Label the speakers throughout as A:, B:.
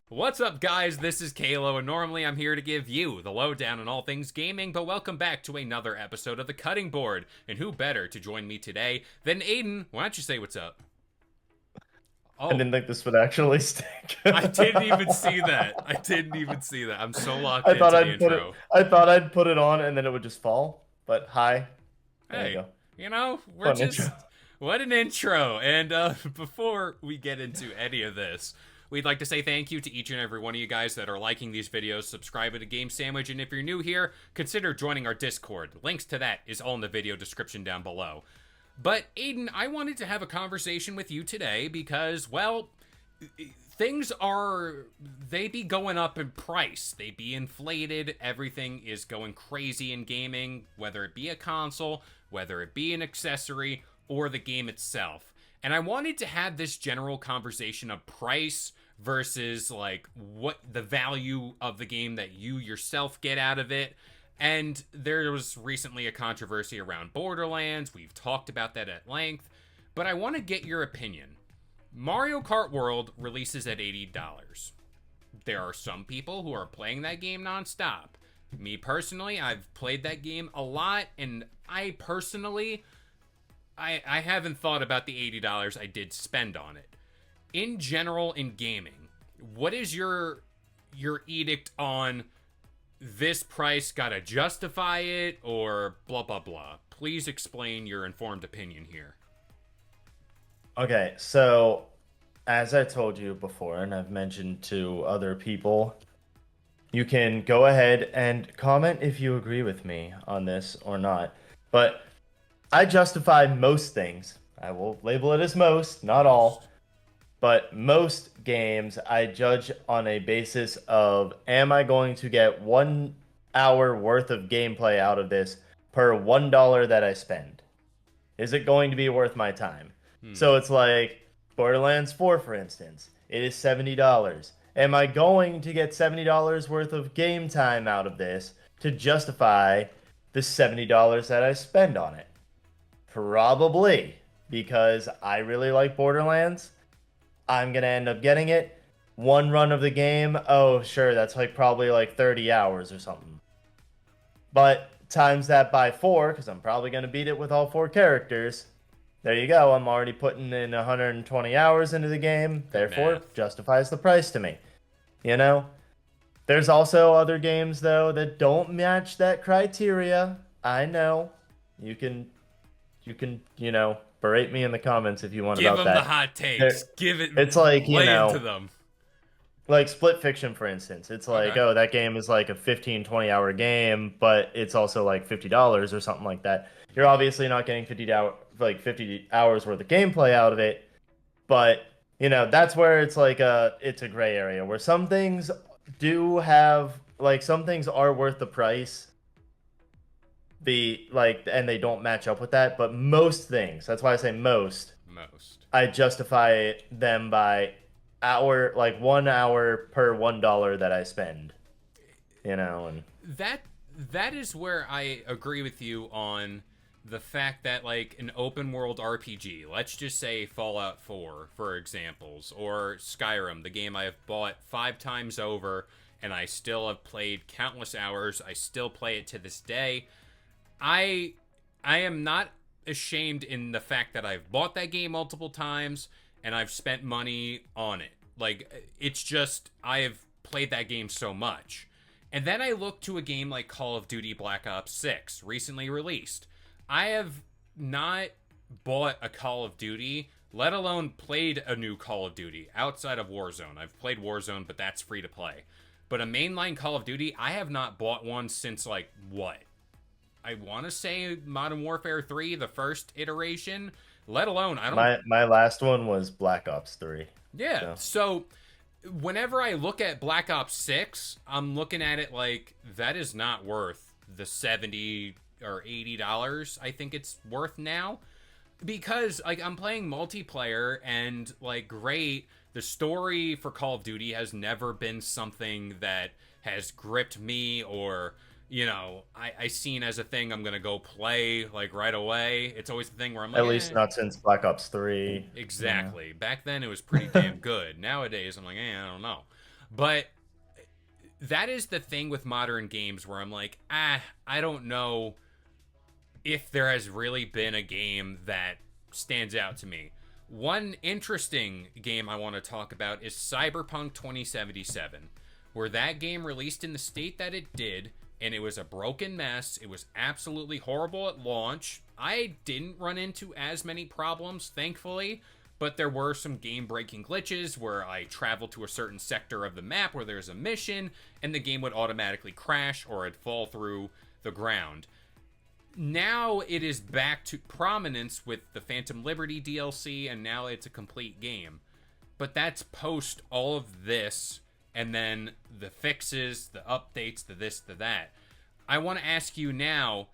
A: What's up, guys? This is K-LO, and normally I'm here to give you the lowdown on all things gaming, but welcome back to another episode of The Cutting Board. And who better to join me today than Aden? Why don't you say what's up?
B: I
A: Oh,
B: didn't think this would actually stick.
A: I didn't even see that. I didn't even see that. I'm so locked
B: I thought
A: into the
B: I'd put it
A: intro.
B: I thought I'd put it on and then it would just fall. But hi. There you
A: Hey,
B: go.
A: we're
B: Fun intro.
A: just... What an intro. And before we get into any of this, we'd like to say thank you to each and every one of you guys that are liking these videos, subscribing to Game Sandwich, and if you're new here, consider joining our Discord. Links to that is all in the video description down below. But Aden, I wanted to have a conversation with you today because, well, they be going up in price. They be inflated. Everything is going crazy in gaming, whether it be a console, whether it be an accessory, or the game itself. And I wanted to have this general conversation of price versus like what the value of the game that you yourself get out of it. And there was recently a controversy around Borderlands. We've talked about that at length, but I want to get your opinion. Mario Kart World releases at $80. There are some people who are playing that game nonstop. Me personally, I've played that game a lot, and I haven't thought about the $80 I did spend on it. In general, in gaming, what is your edict on this price? Gotta justify it, or blah blah blah? Please explain your informed opinion here.
B: Okay, so as I told you before, and I've mentioned to other people, you can go ahead and comment if you agree with me on this or not. But I justify most things. I will label it as most, not all. But most games I judge on a basis of, am I going to get 1 hour worth of gameplay out of this per $1 that I spend? Is it going to be worth my time? So it's like Borderlands 4, for instance. It is $70. Am I going to get $70 worth of game time out of this to justify the $70 that I spend on it? Probably, because I really like Borderlands. I'm gonna end up getting it. One run of the game, oh sure, that's like probably like 30 hours or something. But times that by 4, because I'm probably gonna beat it with all 4 characters. There you go, I'm already putting in 120 hours into the game,
A: Good
B: therefore
A: math.
B: justifies the price to me. You know? There's also other games though that don't match that criteria. I know. You can berate me in the comments if you want
A: Give
B: about
A: them the
B: that.
A: hot
B: There,
A: takes. Give it,
B: it's like,
A: lay into them.
B: like Split Fiction, for instance. It's like,
A: Okay.
B: oh, that game is like a 15, 20-hour game, but it's also like $50 or something like that. You're obviously not getting 50 hours worth of gameplay out of it, but that's where it's like it's a gray area where some things do have, like, some things are worth the price, and they don't match up with that, but most things, that's why I say most,
A: Most.
B: I justify them by hour, like 1 hour per $1 that I spend, and
A: That that is where I agree with you on the fact that like an open world RPG, let's just say Fallout 4 for examples, or Skyrim, the game I have bought 5 times over and I still have played countless hours. I still play it to this day. I I am not ashamed in the fact that I've bought that game multiple times and I've spent money on it. Like, it's just I have played that game so much. And then I look to a game like Call of Duty Black Ops 6, recently released. I have not bought a Call of Duty, let alone played a new Call of Duty outside of Warzone. I've played Warzone, but that's free to play. But a mainline Call of Duty, I have not bought one since, like, what? I want to say Modern Warfare 3, the first iteration, let alone, I don't...
B: my last one was Black Ops 3.
A: Yeah, so whenever I look at Black Ops 6, I'm looking at it like, that is not worth the $70 or $80 I think it's worth now. Because, like, I'm playing multiplayer, and, like, great, the story for Call of Duty has never been something that has gripped me or, I seen as a thing I'm gonna go play like right away. It's always the thing where I'm like,
B: At least not since Black Ops 3. Yeah.
A: exactly. Back then it was pretty damn good. Nowadays I'm like, I don't know. But that is the thing with modern games where I'm like, I don't know if there has really been a game that stands out to me. One interesting game I want to talk about is Cyberpunk 2077, where that game released in the state that it did, and it was a broken mess. It was absolutely horrible at launch. I didn't run into as many problems, thankfully, but there were some game-breaking glitches where I traveled to a certain sector of the map where there's a mission, and the game would automatically crash or it'd fall through the ground. Now it is back to prominence with the Phantom Liberty DLC, and now it's a complete game. But that's post all of this, and then the fixes, the updates, the this, the that. I want to ask you now,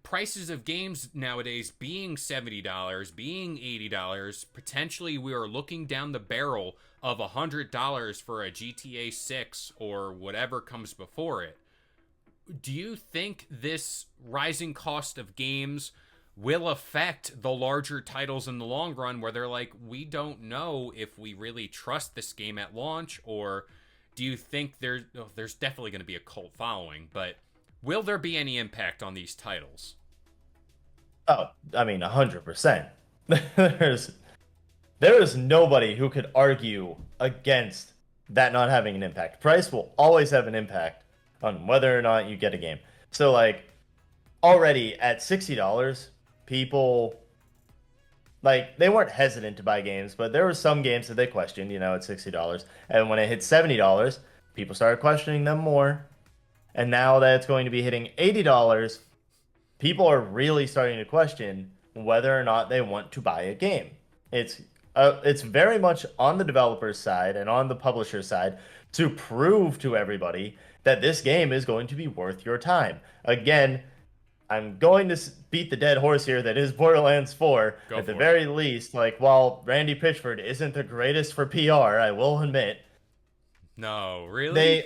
A: prices of games nowadays being $70, being $80, potentially we are looking down the barrel of $100 for a GTA 6 or whatever comes before it. Do you think this rising cost of games will affect the larger titles in the long run where they're like, we don't know if we really trust this game at launch? Or do you think there's definitely going to be a cult following, but will there be any impact on these titles?
B: Oh, I mean, 100%. There's there is nobody who could argue against that not having an impact. Price will always have an impact on whether or not you get a game. So like already at $60, people like they weren't hesitant to buy games, but there were some games that they questioned, at $60. And when it hit $70, people started questioning them more. And now that it's going to be hitting $80, people are really starting to question whether or not they want to buy a game. It's very much on the developer's side and on the publisher's side to prove to everybody that this game is going to be worth your time. Again, I'm going to beat the dead horse here that is Borderlands 4.
A: Go
B: At the
A: for it.
B: very least, like while Randy Pitchford isn't the greatest for PR, I will admit,
A: No, really?
B: they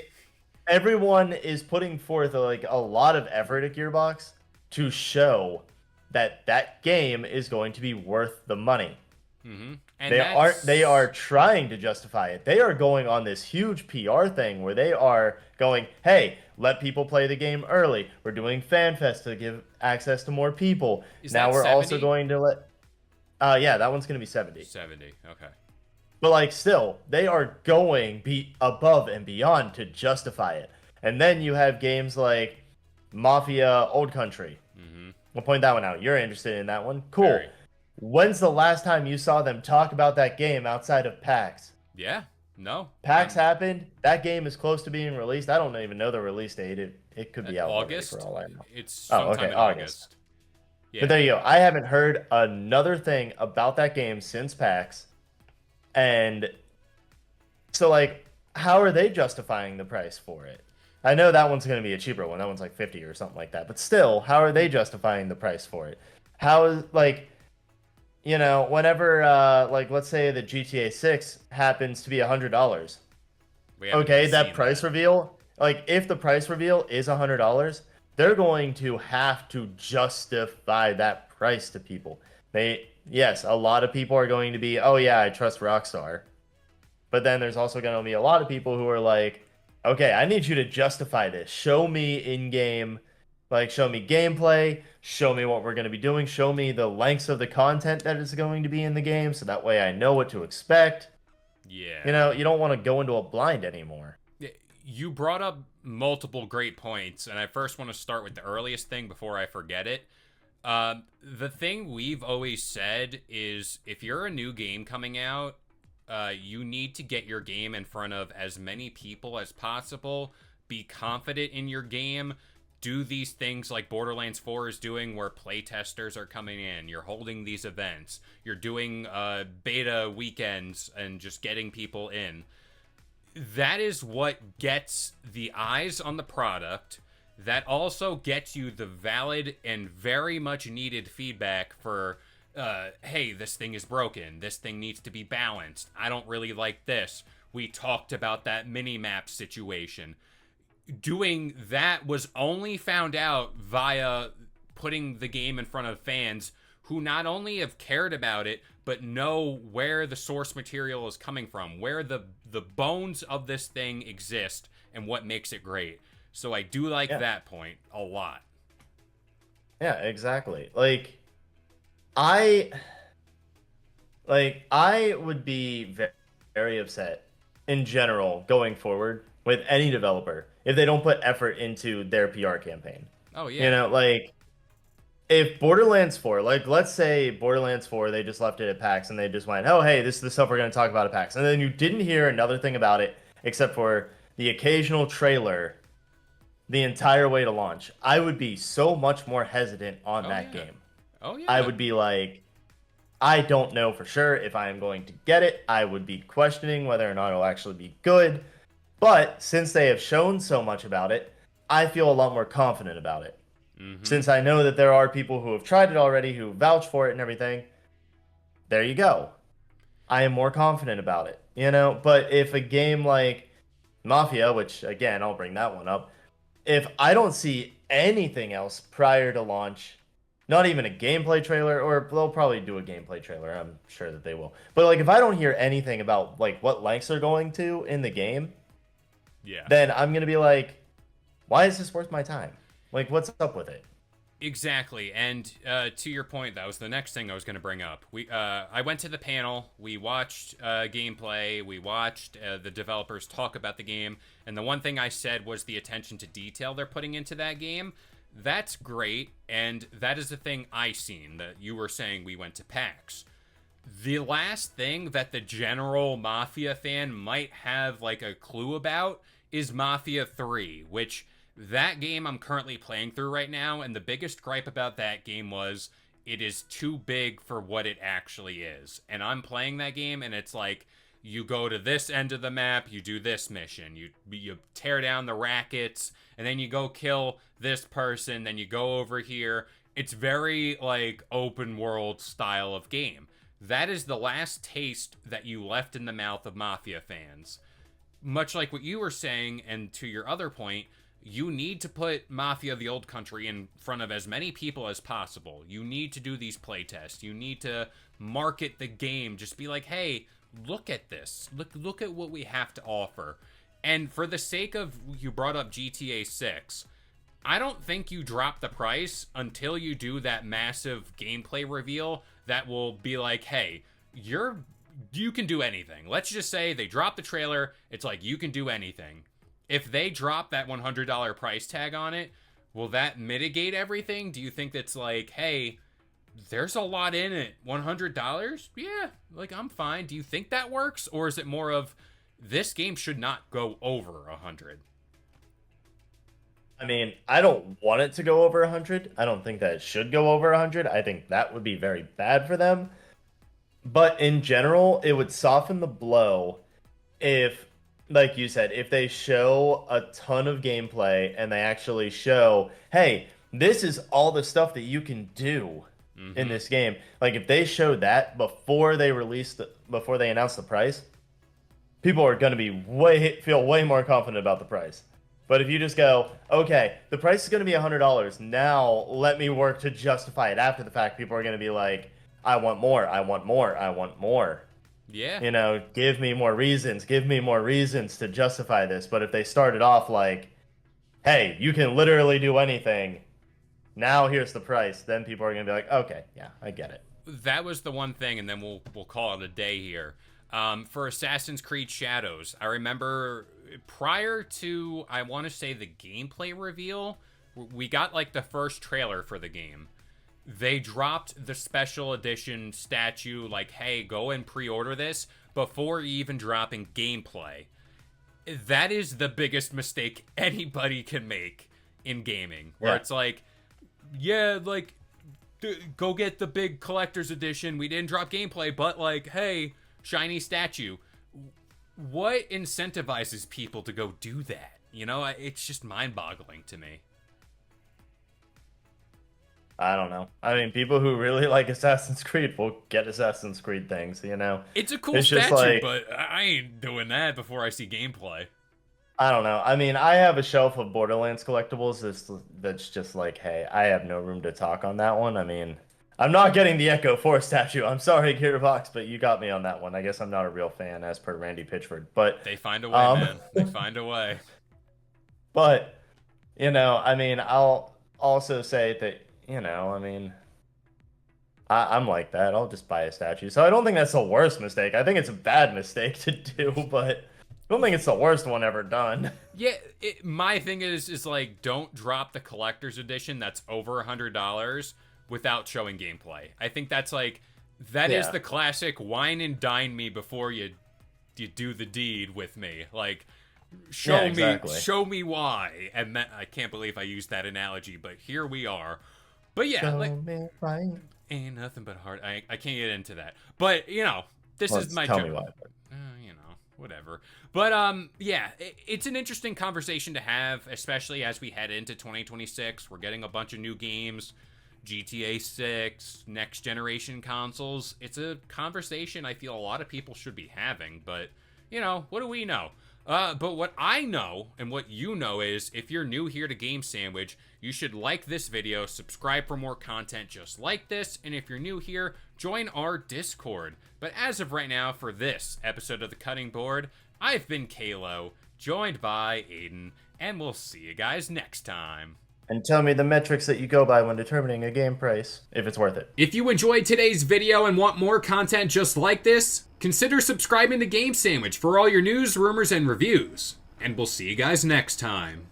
B: everyone is putting forth like a lot of effort at Gearbox to show that that game is going to be worth the money.
A: And
B: They are
A: that's
B: trying to justify it. They are going on this huge PR thing where they are going, "Hey, let people play the game early. We're doing FanFest to give access to more people.
A: is
B: Now
A: that
B: we're also
A: 70?
B: going to let yeah, that one's going to be 70.
A: 70. Okay.
B: But like still, they are going be above and beyond to justify it. And then you have games like Mafia Old Country. We'll point that one out. You're interested in that one? Cool.
A: Very.
B: When's the last time you saw them talk about that game outside of PAX?
A: Yeah. No.
B: PAX happened. That game is close to being released. I don't even know the release date. It could be out already
A: August.
B: for all I know.
A: It's
B: Oh,
A: sometime
B: okay,
A: in
B: August.
A: August. Yeah.
B: But there you go. I haven't heard another thing about that game since PAX. And so, like, how are they justifying the price for it? I know that one's going to be a cheaper one. That one's like 50 or something like that. But still, how are they justifying the price for it? How is, like, whenever, like, let's say the GTA 6 happens to be $100.
A: We haven't
B: Okay,
A: even
B: that
A: seen
B: price
A: that.
B: reveal, like, if the price reveal is $100, they're going to have to justify that price to people. Yes, a lot of people are going to be, oh yeah, I trust Rockstar. But then there's also going to be a lot of people who are like, okay, I need you to justify this. Show me in game, like, show me gameplay, show me what we're going to be doing, show me the lengths of the content that is going to be in the game, so that way I know what to expect.
A: Yeah.
B: You don't want to go into a blind anymore.
A: You brought up multiple great points, and I first want to start with the earliest thing before I forget it. The thing we've always said is if you're a new game coming out, you need to get your game in front of as many people as possible. Be confident in your game. Do these things like Borderlands 4 is doing where playtesters are coming in. You're holding these events. You're doing beta weekends and just getting people in. That is what gets the eyes on the product. That also gets you the valid and very much needed feedback for hey, this thing is broken. This thing needs to be balanced. I don't really like this. We talked about that mini-map situation. doing that was only found out via putting the game in front of fans who not only have cared about it but know where the source material is coming from, where the bones of this thing exist and what makes it great. So I do like
B: Yeah.
A: that point a lot.
B: Yeah, exactly. I I would be very upset in general going forward with any developer if they don't put effort into their PR campaign.
A: Oh
B: You
A: yeah.
B: know, like if Borderlands 4, like let's say Borderlands 4, they just left it at PAX and they just went, "Oh, hey, this is the stuff we're going to talk about at PAX." And then you didn't hear another thing about it except for the occasional trailer the entire way to launch. I would be so much more hesitant on
A: Oh
B: that
A: yeah.
B: game.
A: Oh
B: I
A: yeah.
B: would be like, I don't know for sure if I am going to get it. I would be questioning whether or not it'll actually be good. But since they have shown so much about it, I feel a lot more confident about it.
A: Mm-hmm.
B: Since I know that there are people who have tried it already, who vouch for it and everything, there you go. I am more confident about it, you know? But if a game like Mafia, which again, I'll bring that one up, if I don't see anything else prior to launch, not even a gameplay trailer, or they'll probably do a gameplay trailer, I'm sure that they will. But like if I don't hear anything about like what lengths they're going to in the game,
A: Yeah.
B: then I'm gonna be like, why is this worth my time? Like what's up with it?
A: Exactly, and to your point, that was the next thing I was going to bring up. I went to the panel, we watched gameplay, we watched the developers talk about the game, and the one thing I said was the attention to detail they're putting into that game. That's great, and that is the thing I seen that you were saying we went to PAX. The last thing that the general Mafia fan might have like a clue about is Mafia 3, which that game I'm currently playing through right now, and the biggest gripe about that game was it is too big for what it actually is. And I'm playing that game and it's like you go to this end of the map, you do this mission, you tear down the rackets, and then you go kill this person, then you go over here. It's very like open world style of game. That is the last taste that you left in the mouth of Mafia fans. Much like what you were saying, and to your other point, you need to put Mafia the Old Country in front of as many people as possible. You need to do these playtests. You need to market the game. Just be like, hey, look at this. Look at what we have to offer. And for the sake of, you brought up GTA 6, I don't think you drop the price until you do that massive gameplay reveal that will be like, hey, you can do anything. Let's just say they drop the trailer, it's like you can do anything. If they drop that $100 price tag on it, will that mitigate everything? Do you think that's like, hey, there's a lot in it, $100? Yeah, like I'm fine. Do you think that works? Or is it more of this game should not go over 100?
B: I mean, I don't want it to go over 100. I don't think that it should go over 100. I think that would be very bad for them. But in general, it would soften the blow if, like you said, if they show a ton of gameplay and they actually show, hey, this is all the stuff that you can do in
A: Mm-hmm.
B: this game. Like if they showed that before they announced the price, people are going to be feel way more confident about the price. But if you just go, okay, the price is going to be $100. Now let me work to justify it after the fact. People are going to be like, I want more. I want more. I want more.
A: Yeah.
B: You know, give me more reasons. Give me more reasons to justify this. But if they started off like, hey, you can literally do anything. Now here's the price. Then people are going to be like, okay, yeah, I get it.
A: That was the one thing, and then we'll call it a day here. For Assassin's Creed Shadows, I remember prior to, I want to say, the gameplay reveal, we got like the first trailer for the game. They dropped the special edition statue, like, hey, go and pre-order this before even dropping gameplay. That is the biggest mistake anybody can make in gaming, where
B: Yeah.
A: it's like, yeah, like, go get the big collector's edition. We didn't drop gameplay, but like, hey, shiny statue. What incentivizes people to go do that? You know, it's just mind-boggling to me.
B: I don't know. I mean, people who really like Assassin's Creed will get Assassin's Creed things, you know?
A: It's a cool
B: It's just
A: statue,
B: like,
A: but I ain't doing that before I see gameplay.
B: I don't know. I mean, I have a shelf of Borderlands collectibles that's just like, hey, I have no room to talk on that one. I mean, I'm not getting the Echo 4 statue. I'm sorry, Gearbox, but you got me on that one. I guess I'm not a real fan, as per Randy Pitchford.
A: They find a way,
B: Um,
A: man. They find a way.
B: but I mean, I'll also say that, I mean, I'm like that. I'll just buy a statue. So I don't think that's the worst mistake. I think it's a bad mistake to do, but I don't think it's the worst one ever done.
A: Yeah, my thing is like, don't drop the collector's edition that's over $100 without showing gameplay. I think that's like, that is
B: Yeah.
A: the classic wine and dine me before you do the deed with me. Like,
B: Yeah, exactly.
A: show me why. And that, I can't believe I used that analogy, but here we are. But yeah, like,
B: Show me right.
A: ain't nothing but hard. I can't get into that. But this
B: Well,
A: is my
B: tell
A: joke.
B: me why.
A: Whatever. But yeah, it's an interesting conversation to have, especially as we head into 2026. We're getting a bunch of new games, GTA 6, next generation consoles. It's a conversation I feel a lot of people should be having, but what do we know? But what I know and what you know is, if you're new here to Game Sandwich, you should like this video, subscribe for more content just like this, and if you're new here, join our Discord. But as of right now, for this episode of The Cutting Board, I've been K-LO, joined by Aden, and we'll see you guys next time.
B: And tell me the metrics that you go by when determining a game price, if it's worth it.
A: If you enjoyed today's video and want more content just like this, consider subscribing to Game Sandwich for all your news, rumors, and reviews. And we'll see you guys next time.